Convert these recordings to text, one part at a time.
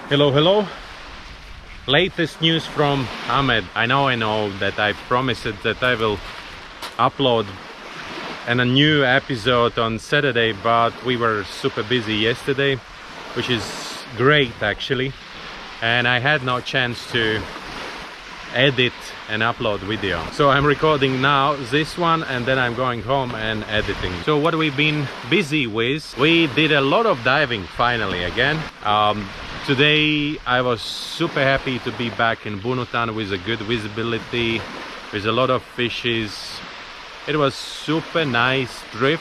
Hello, hello. Latest news from Amed. I know that I promised that I will upload a new episode on Saturday, but we were super busy yesterday, which is great actually, and I had no chance to edit and upload video. So I'm recording now this one, and then I'm going home and editing. So what we've been busy with, we did a lot of diving finally again. Today I was super happy to be back in Bunutan with a good visibility, with a lot of fishes. It was super nice trip.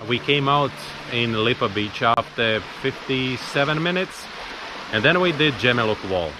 We came out in Lipa Beach after 57 minutes, and then we did Gemeluk Wall.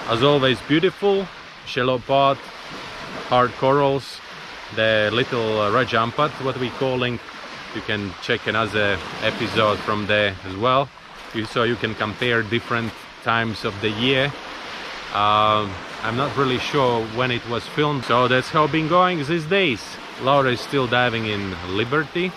As always, beautiful shallow pot, hard corals, the little rajampat, what we calling. You can check another episode from there as well, so you can compare different times of the year. I'm not really sure when it was filmed, so that's how it's been going these days. Laura is still diving in Liberty.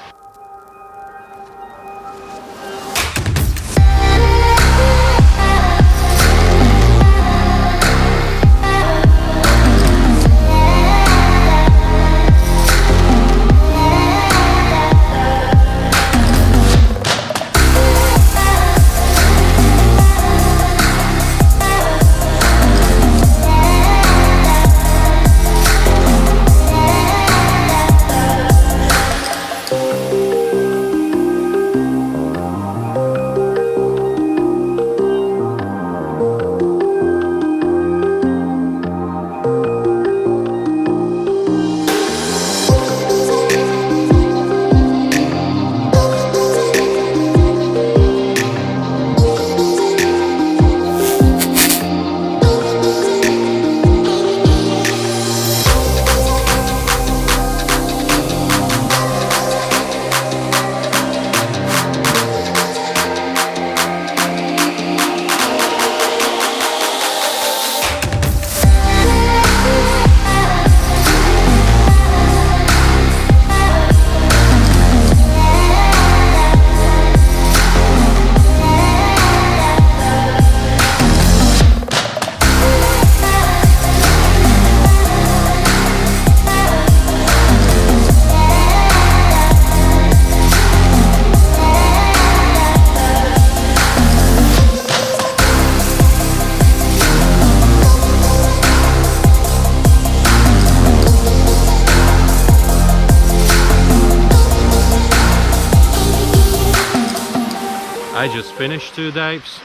I just finished 2 dives.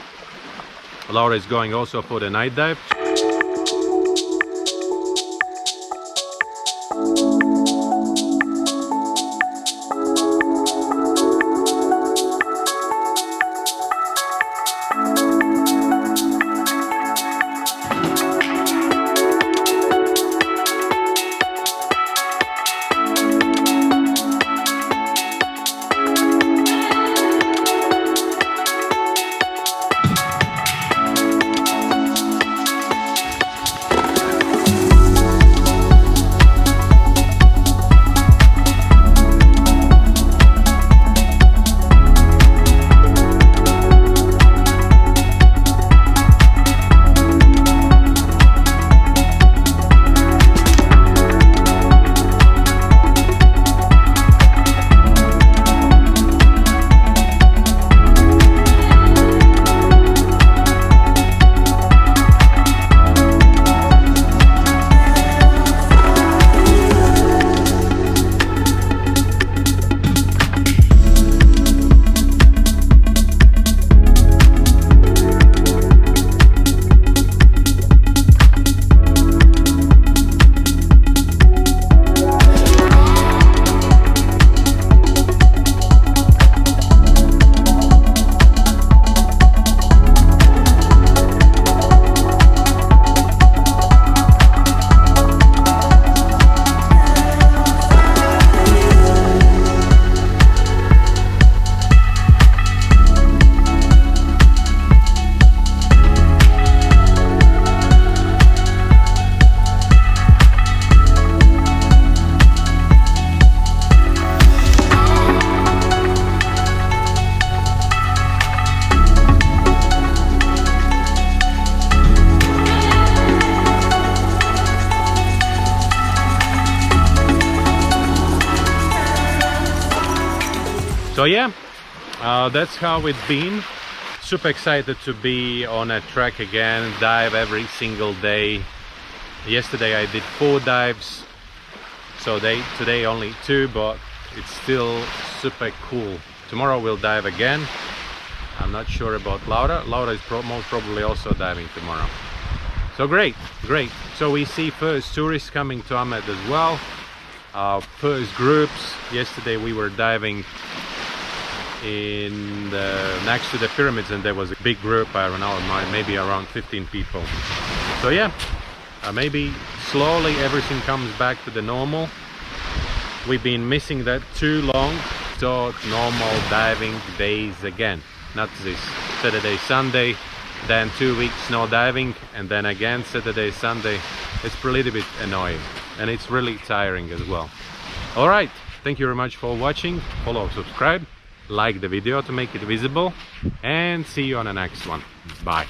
Laura is going also for the night dive. So yeah, that's how it's been. Super excited to be on a track again, dive every single day. Yesterday I did 4 dives, so today only 2, but it's still super cool. Tomorrow we'll dive again. I'm not sure about Laura. Laura is most probably also diving tomorrow. So great. So we see first tourists coming to Amed as well. First groups. Yesterday we were diving in next to the pyramids, and there was a big group, I don't know, maybe around 15 people. So yeah, maybe slowly everything comes back to the normal. We've been missing that too long, so normal diving days again. Not this Saturday, Sunday, then 2 weeks no diving, and then again Saturday, Sunday. It's a little bit annoying, and it's really tiring as well. Alright, thank you very much for watching. Follow, subscribe, like the video to make it visible, and see you on the next one. Bye.